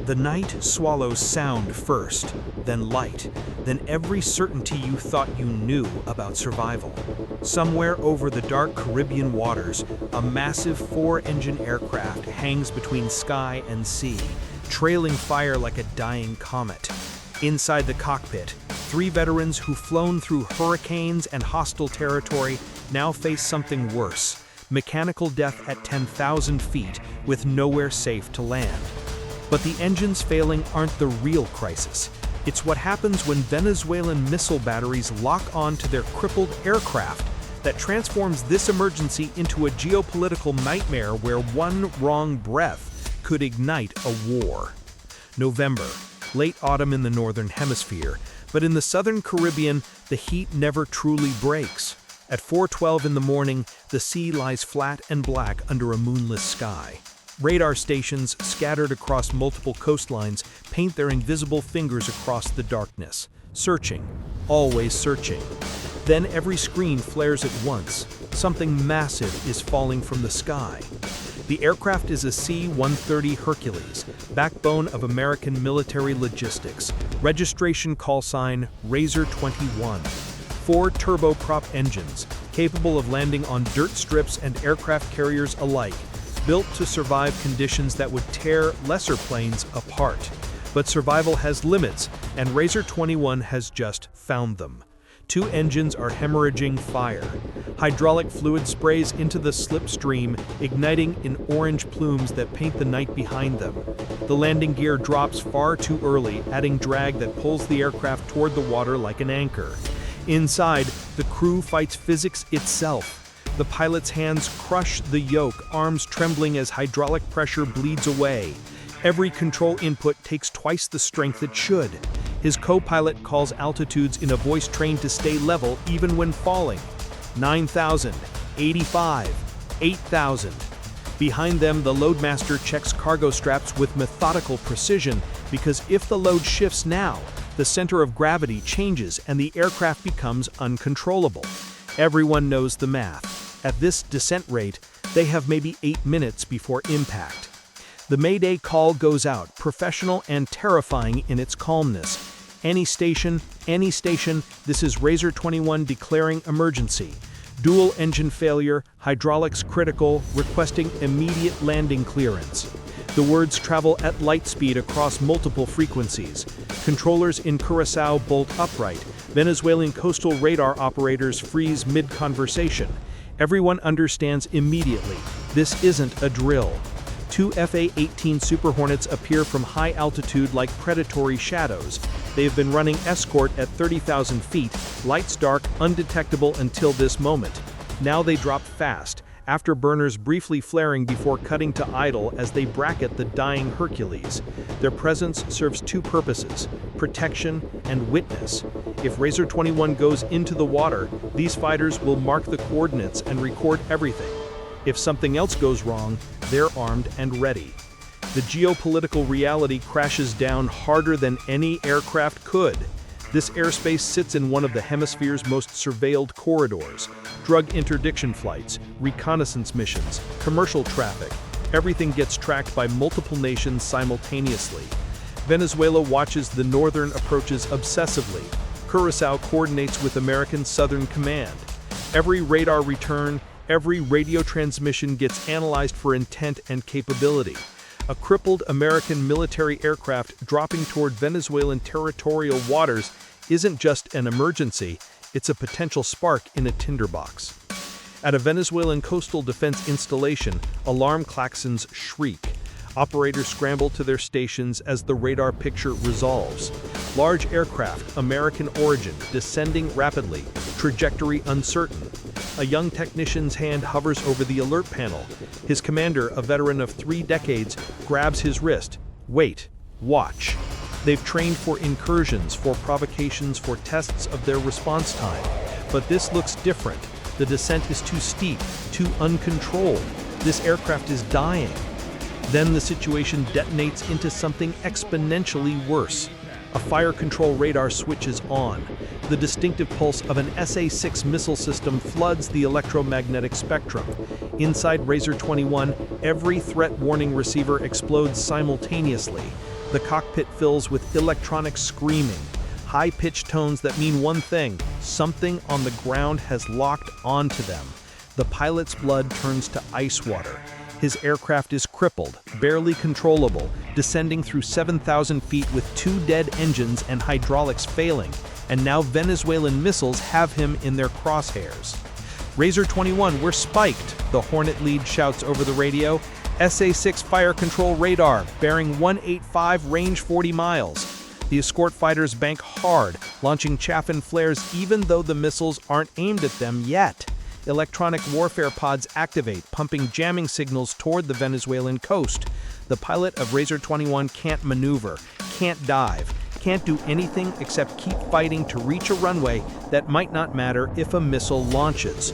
The night swallows sound first, then light, then every certainty you thought you knew about survival. Somewhere over the dark Caribbean waters, a massive four-engine aircraft hangs between sky and sea, trailing fire like a dying comet. Inside the cockpit, three veterans who've flown through hurricanes and hostile territory now face something worse: mechanical death at 10,000 feet with nowhere safe to land. But the engines failing aren't the real crisis. It's what happens when Venezuelan missile batteries lock on to their crippled aircraft that transforms this emergency into a geopolitical nightmare where one wrong breath could ignite a war. November, late autumn in the northern hemisphere, but in the southern Caribbean, the heat never truly breaks. At 4:12 in the morning, the sea lies flat and black under a moonless sky. Radar stations scattered across multiple coastlines paint their invisible fingers across the darkness, searching, always searching. Then every screen flares at once. Something massive is falling from the sky. The aircraft is a C-130 Hercules, backbone of American military logistics, registration call sign Razor 21. 4 turboprop engines, capable of landing on dirt strips and aircraft carriers alike, built to survive conditions that would tear lesser planes apart. But survival has limits, and Razor 21 has just found them. 2 engines are hemorrhaging fire. Hydraulic fluid sprays into the slipstream, igniting in orange plumes that paint the night behind them. The landing gear drops far too early, adding drag that pulls the aircraft toward the water like an anchor. Inside, the crew fights physics itself. The pilot's hands crush the yoke, arms trembling as hydraulic pressure bleeds away. Every control input takes twice the strength it should. His co-pilot calls altitudes in a voice trained to stay level even when falling. 9,000, 85, 8,000. Behind them, the loadmaster checks cargo straps with methodical precision, because if the load shifts now, the center of gravity changes and the aircraft becomes uncontrollable. Everyone knows the math. At this descent rate, they have maybe 8 minutes before impact. The Mayday call goes out, professional and terrifying in its calmness. Any station, this is Razor 21 declaring emergency. Dual engine failure, hydraulics critical, requesting immediate landing clearance. The words travel at light speed across multiple frequencies. Controllers in Curaçao bolt upright. Venezuelan coastal radar operators freeze mid-conversation. Everyone understands immediately, this isn't a drill. 2 FA-18 Super Hornets appear from high altitude like predatory shadows. They have been running escort at 30,000 feet, lights dark, undetectable until this moment. Now they drop fast, afterburners briefly flaring before cutting to idle as they bracket the dying Hercules. Their presence serves 2 purposes: protection and witness. If Razor 21 goes into the water, these fighters will mark the coordinates and record everything. If something else goes wrong, they're armed and ready. The geopolitical reality crashes down harder than any aircraft could. This airspace sits in one of the hemisphere's most surveilled corridors. Drug interdiction flights, reconnaissance missions, commercial traffic, everything gets tracked by multiple nations simultaneously. Venezuela watches the northern approaches obsessively. Curaçao coordinates with American Southern Command. Every radar return, every radio transmission gets analyzed for intent and capability. A crippled American military aircraft dropping toward Venezuelan territorial waters isn't just an emergency, it's a potential spark in a tinderbox. At a Venezuelan coastal defense installation, alarm klaxons shriek. Operators scramble to their stations as the radar picture resolves. Large aircraft, American origin, descending rapidly, trajectory uncertain. A young technician's hand hovers over the alert panel. His commander, a veteran of 3 decades, grabs his wrist. Wait, watch. They've trained for incursions, for provocations, for tests of their response time. But this looks different. The descent is too steep, too uncontrolled. This aircraft is dying. Then the situation detonates into something exponentially worse. A fire control radar switches on. The distinctive pulse of an SA-6 missile system floods the electromagnetic spectrum. Inside Razor 21, every threat warning receiver explodes simultaneously. The cockpit fills with electronic screaming, high-pitched tones that mean one thing: something on the ground has locked onto them. The pilot's blood turns to ice water. His aircraft is crippled, barely controllable, descending through 7,000 feet with 2 dead engines and hydraulics failing, and now Venezuelan missiles have him in their crosshairs. "Razor 21, we're spiked," the Hornet lead shouts over the radio. SA-6 fire control radar, bearing 185, range 40 miles. The escort fighters bank hard, launching chaff and flares even though the missiles aren't aimed at them yet. Electronic warfare pods activate, pumping jamming signals toward the Venezuelan coast. The pilot of Razor 21 can't maneuver, can't dive, can't do anything except keep fighting to reach a runway that might not matter if a missile launches.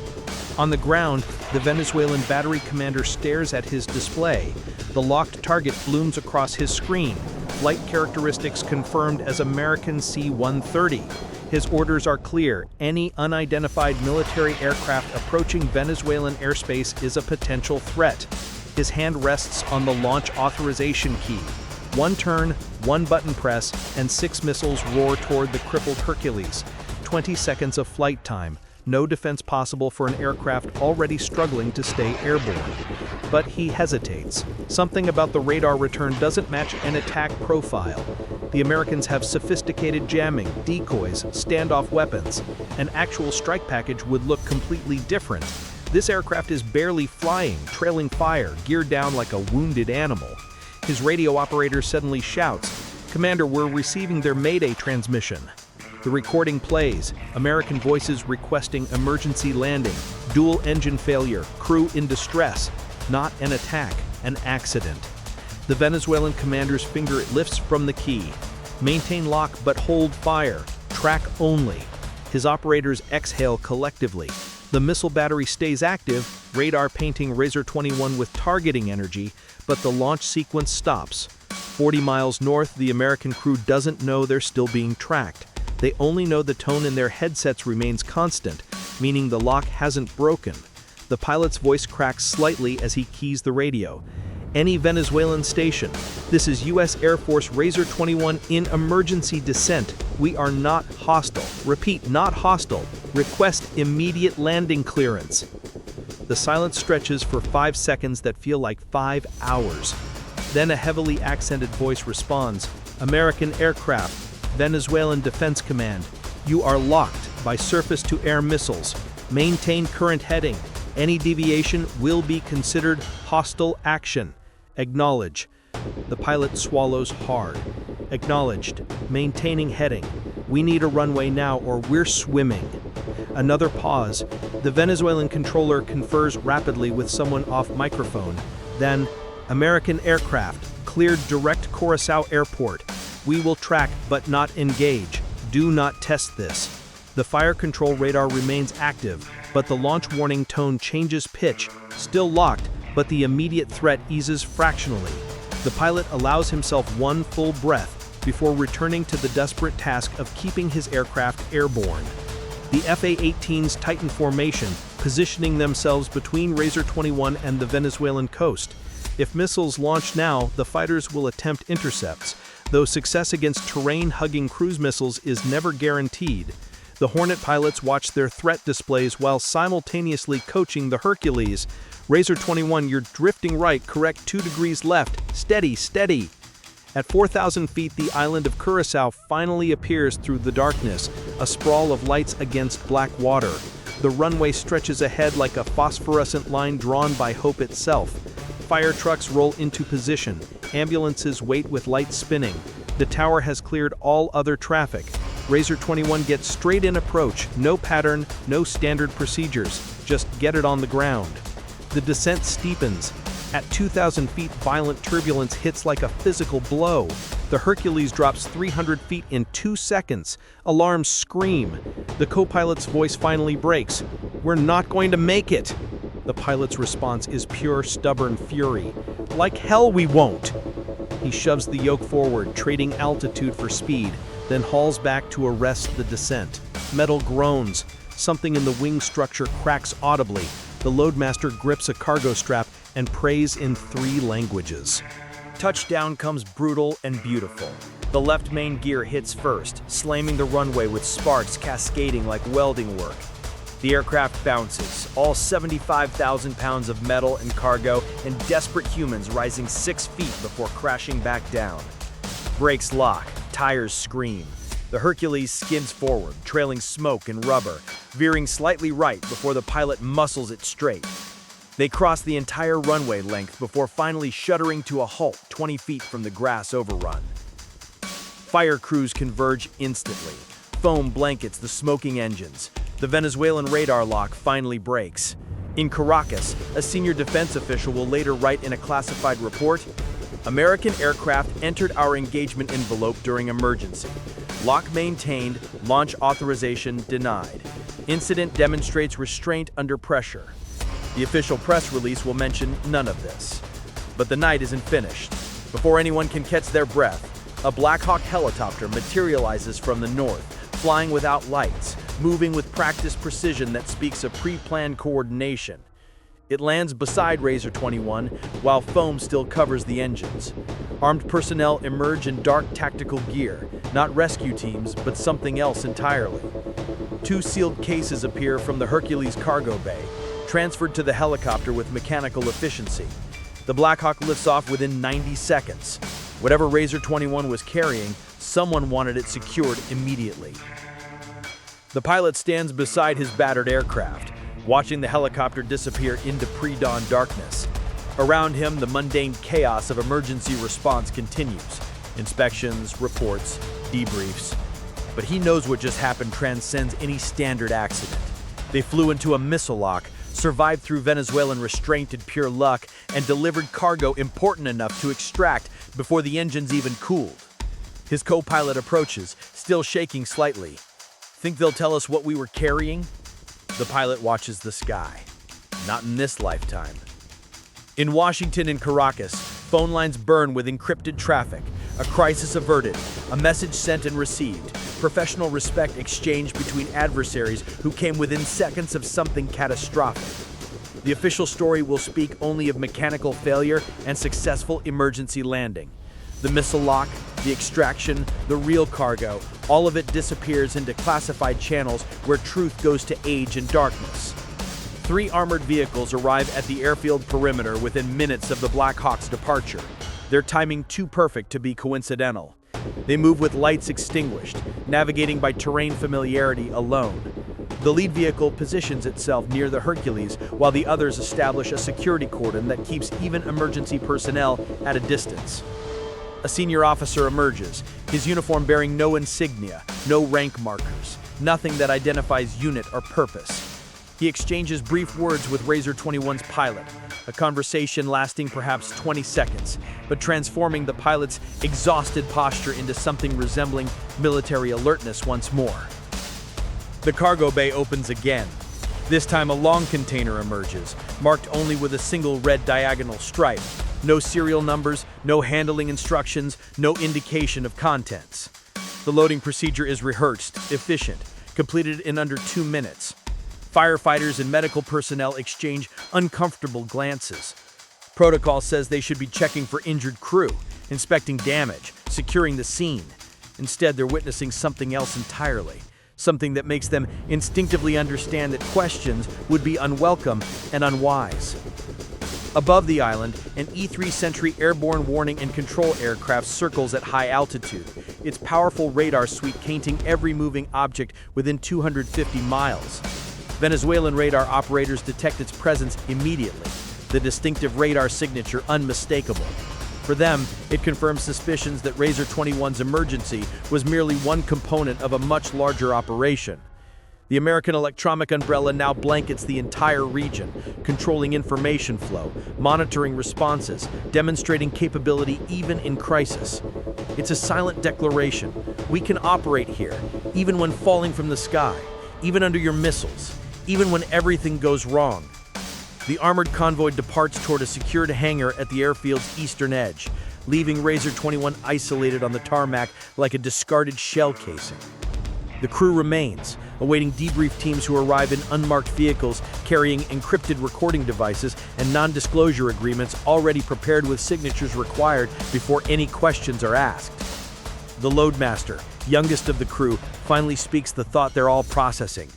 On the ground, the Venezuelan battery commander stares at his display. The locked target blooms across his screen. Flight characteristics confirmed as American C-130. His orders are clear: any unidentified military aircraft approaching Venezuelan airspace is a potential threat. His hand rests on the launch authorization key. One turn, one button press, and 6 missiles roar toward the crippled Hercules. 20 seconds of flight time. No defense possible for an aircraft already struggling to stay airborne. But he hesitates. Something about the radar return doesn't match an attack profile. The Americans have sophisticated jamming, decoys, standoff weapons. An actual strike package would look completely different. This aircraft is barely flying, trailing fire, geared down like a wounded animal. His radio operator suddenly shouts, "Commander, we're receiving their Mayday transmission." The recording plays, American voices requesting emergency landing, dual engine failure, crew in distress. Not an attack, an accident. The Venezuelan commander's finger lifts from the key. Maintain lock but hold fire, track only. His operators exhale collectively. The missile battery stays active, radar painting Razor 21 with targeting energy, but the launch sequence stops. 40 miles north, the American crew doesn't know they're still being tracked. They only know the tone in their headsets remains constant, meaning the lock hasn't broken. The pilot's voice cracks slightly as he keys the radio. "Any Venezuelan station. This is U.S. Air Force Razor 21 in emergency descent. We are not hostile. Repeat, not hostile. Request immediate landing clearance." The silence stretches for 5 seconds that feel like 5 hours. Then a heavily accented voice responds, "American aircraft, Venezuelan Defense Command. You are locked by surface-to-air missiles. Maintain current heading. Any deviation will be considered hostile action. Acknowledge." The pilot swallows hard. "Acknowledged. Maintaining heading. We need a runway now or we're swimming." Another pause. The Venezuelan controller confers rapidly with someone off microphone. Then, "American aircraft, cleared direct Curaçao Airport. We will track but not engage. Do not test this." The fire control radar remains active, but the launch warning tone changes pitch, still locked, but the immediate threat eases fractionally. The pilot allows himself one full breath before returning to the desperate task of keeping his aircraft airborne. The FA-18s tighten formation, positioning themselves between Razor 21 and the Venezuelan coast. If missiles launch now, the fighters will attempt intercepts, though success against terrain-hugging cruise missiles is never guaranteed. The Hornet pilots watch their threat displays while simultaneously coaching the Hercules. "Razor 21, you're drifting right, correct 2 degrees left, steady, steady." At 4,000 feet, the island of Curaçao finally appears through the darkness, a sprawl of lights against black water. The runway stretches ahead like a phosphorescent line drawn by hope itself. Fire trucks roll into position. Ambulances wait with lights spinning. The tower has cleared all other traffic. Razor 21 gets straight in approach, no pattern, no standard procedures, just get it on the ground. The descent steepens. At 2,000 feet, violent turbulence hits like a physical blow. The Hercules drops 300 feet in 2 seconds. Alarms scream. The co-pilot's voice finally breaks. "We're not going to make it." The pilot's response is pure, stubborn fury. "Like hell we won't." He shoves the yoke forward, trading altitude for speed, then hauls back to arrest the descent. Metal groans. Something in the wing structure cracks audibly. The loadmaster grips a cargo strap and prays in 3 languages. Touchdown comes brutal and beautiful. The left main gear hits first, slamming the runway with sparks cascading like welding work. The aircraft bounces, all 75,000 pounds of metal and cargo and desperate humans rising 6 feet before crashing back down. Brakes lock, tires scream. The Hercules skids forward, trailing smoke and rubber, veering slightly right before the pilot muscles it straight. They cross the entire runway length before finally shuddering to a halt 20 feet from the grass overrun. Fire crews converge instantly. Foam blankets the smoking engines. The Venezuelan radar lock finally breaks. In Caracas, a senior defense official will later write in a classified report, "American aircraft entered our engagement envelope during emergency. Lock maintained, launch authorization denied. Incident demonstrates restraint under pressure." The official press release will mention none of this. But the night isn't finished. Before anyone can catch their breath, a Black Hawk helicopter materializes from the north, flying without lights, moving with practiced precision that speaks of pre-planned coordination. It lands beside Razor 21, while foam still covers the engines. Armed personnel emerge in dark tactical gear, not rescue teams, but something else entirely. 2 sealed cases appear from the Hercules cargo bay, transferred to the helicopter with mechanical efficiency. The Black Hawk lifts off within 90 seconds. Whatever Razor 21 was carrying, someone wanted it secured immediately. The pilot stands beside his battered aircraft, watching the helicopter disappear into pre-dawn darkness. Around him, the mundane chaos of emergency response continues. Inspections, reports, debriefs. But he knows what just happened transcends any standard accident. They flew into a missile lock, survived through Venezuelan restraint and pure luck, and delivered cargo important enough to extract before the engines even cooled. His co-pilot approaches, still shaking slightly. "Think they'll tell us what we were carrying?" The pilot watches the sky. Not in this lifetime. In Washington and Caracas, phone lines burn with encrypted traffic. A crisis averted, a message sent and received, professional respect exchanged between adversaries who came within seconds of something catastrophic. The official story will speak only of mechanical failure and successful emergency landing. The missile lock, the extraction, the real cargo, all of it disappears into classified channels where truth goes to age and darkness. 3 armored vehicles arrive at the airfield perimeter within minutes of the Black Hawk's departure, their timing too perfect to be coincidental. They move with lights extinguished, navigating by terrain familiarity alone. The lead vehicle positions itself near the Hercules, while the others establish a security cordon that keeps even emergency personnel at a distance. A senior officer emerges, his uniform bearing no insignia, no rank markers, nothing that identifies unit or purpose. He exchanges brief words with Razor 21's pilot, a conversation lasting perhaps 20 seconds, but transforming the pilot's exhausted posture into something resembling military alertness once more. The cargo bay opens again. This time a long container emerges, marked only with a single red diagonal stripe. No serial numbers, no handling instructions, no indication of contents. The loading procedure is rehearsed, efficient, completed in under 2 minutes. Firefighters and medical personnel exchange uncomfortable glances. Protocol says they should be checking for injured crew, inspecting damage, securing the scene. Instead, they're witnessing something else entirely, something that makes them instinctively understand that questions would be unwelcome and unwise. Above the island, an E-3 Sentry airborne warning and control aircraft circles at high altitude, its powerful radar suite painting every moving object within 250 miles. Venezuelan radar operators detect its presence immediately, the distinctive radar signature unmistakable. For them, it confirms suspicions that Razor 21's emergency was merely one component of a much larger operation. The American electronic umbrella now blankets the entire region, controlling information flow, monitoring responses, demonstrating capability even in crisis. It's a silent declaration. We can operate here, even when falling from the sky, even under your missiles, even when everything goes wrong. The armored convoy departs toward a secured hangar at the airfield's eastern edge, leaving Razor 21 isolated on the tarmac like a discarded shell casing. The crew remains, awaiting debrief teams who arrive in unmarked vehicles carrying encrypted recording devices and non-disclosure agreements already prepared with signatures required before any questions are asked. The loadmaster, youngest of the crew, finally speaks the thought they're all processing.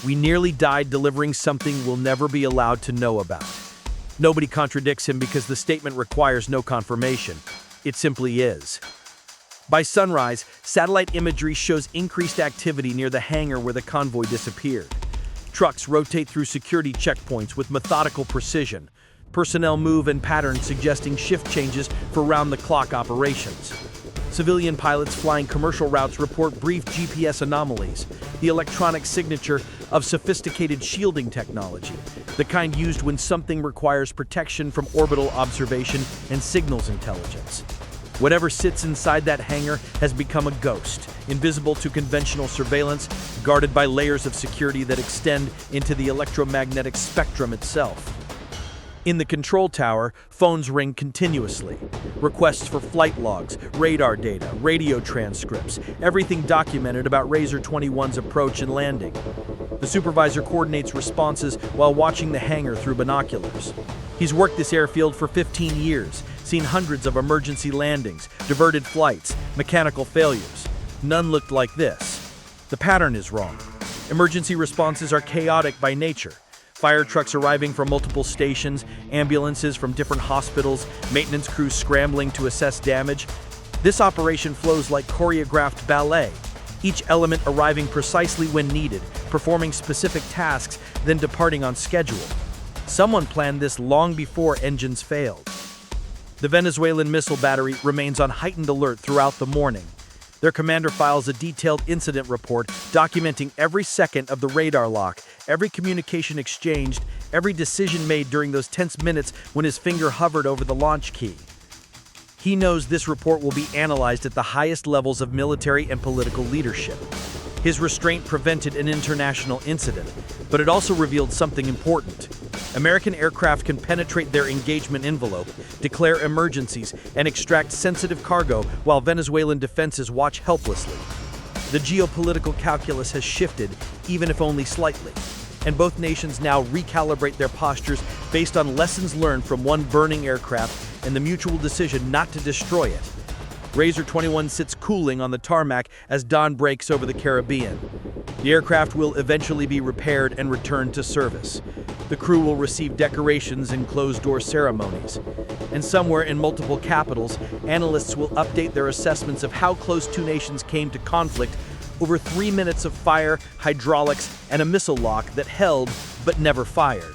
We nearly died delivering something we'll never be allowed to know about. Nobody contradicts him because the statement requires no confirmation. It simply is. By sunrise, satellite imagery shows increased activity near the hangar where the convoy disappeared. Trucks rotate through security checkpoints with methodical precision. Personnel move in patterns suggesting shift changes for round-the-clock operations. Civilian pilots flying commercial routes report brief GPS anomalies, the electronic signature of sophisticated shielding technology, the kind used when something requires protection from orbital observation and signals intelligence. Whatever sits inside that hangar has become a ghost, invisible to conventional surveillance, guarded by layers of security that extend into the electromagnetic spectrum itself. In the control tower, phones ring continuously. Requests for flight logs, radar data, radio transcripts, everything documented about Razor 21's approach and landing. The supervisor coordinates responses while watching the hangar through binoculars. He's worked this airfield for 15 years, seen hundreds of emergency landings, diverted flights, mechanical failures. None looked like this. The pattern is wrong. Emergency responses are chaotic by nature. Fire trucks arriving from multiple stations, ambulances from different hospitals, maintenance crews scrambling to assess damage. This operation flows like choreographed ballet, each element arriving precisely when needed, performing specific tasks, then departing on schedule. Someone planned this long before engines failed. The Venezuelan missile battery remains on heightened alert throughout the morning. Their commander files a detailed incident report documenting every second of the radar lock, every communication exchanged, every decision made during those tense minutes when his finger hovered over the launch key. He knows this report will be analyzed at the highest levels of military and political leadership. His restraint prevented an international incident, but it also revealed something important. American aircraft can penetrate their engagement envelope, declare emergencies, and extract sensitive cargo while Venezuelan defenses watch helplessly. The geopolitical calculus has shifted, even if only slightly, and both nations now recalibrate their postures based on lessons learned from one burning aircraft and the mutual decision not to destroy it. Razor 21 sits cooling on the tarmac as dawn breaks over the Caribbean. The aircraft will eventually be repaired and returned to service. The crew will receive decorations and closed-door ceremonies. And somewhere in multiple capitals, analysts will update their assessments of how close two nations came to conflict over 3 minutes of fire, hydraulics, and a missile lock that held but never fired.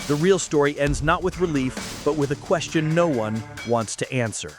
The real story ends not with relief, but with a question no one wants to answer.